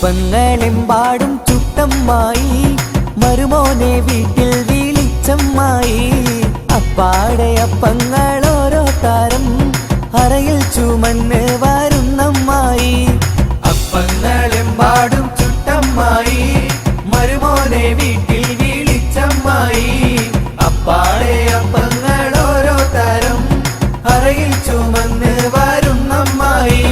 അപ്പങ്ങളെമ്പാടും ചുട്ടമ്മായി മരുമോനെ വീട്ടിൽ വിളിച്ചമ്മായി അപ്പാടെ അപ്പങ്ങൾ ഓരോ താരം അറയിൽ ചുമന്ന് വരുന്നമ്മായി അപ്പങ്ങളെമ്പാടും ചുട്ടമ്മായി മരുമോനെ വീട്ടിൽ വിളിച്ചമ്മായി അപ്പാടെ അപ്പങ്ങൾ ഓരോ താരം അറയിൽ ചുമന്ന് വരുന്നമ്മായി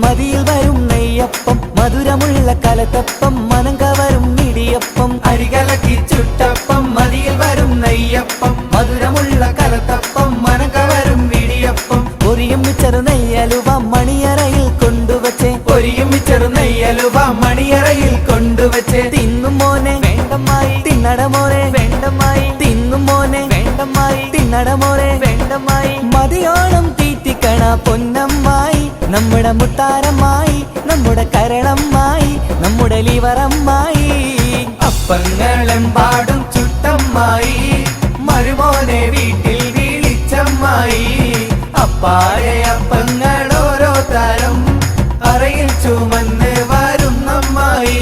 മതിയിൽ വരും നെയ്യപ്പം മധുരമുള്ള കലത്തപ്പം മനം കവരും ഇടിയപ്പം അരികലക്കി ചുട്ടപ്പം മതിയിൽ വരും നെയ്യപ്പം മധുരമുള്ള കലത്തപ്പം മനം കവരും ഇടിയപ്പം പൊരിയും ചെറു നെയ്യലുവ മണിയറയിൽ കൊണ്ടുവച്ചേ പൊരിയും ചെറു നെയ്യലുവ മണിയറയിൽ കൊണ്ടുവച്ചേ തിന്നും മോനെ വേണ്ടമായി തിന്നടമോനെ വേണ്ടമായി തിന്നും മോനെ വേണ്ടമായി തിന്നടമോനെ വേണ്ടമായി മതിയോളം തീറ്റിക്കണ പൊന്നമ്മായി നമ്മുടെ മുത്താരമ്മായി നമ്മുടെ കരളമ്മായി നമ്മുടെ ലിവറമ്മായി അപ്പങ്ങളെമ്പാടും ചുട്ടമ്മായി മരുമോനെ വീട്ടിൽ വിളിച്ചമ്മായി അപ്പാടെ അപ്പങ്ങൾ ഓരോ തരം അറയിൽ ചുമന്ന് വരുന്നമ്മായി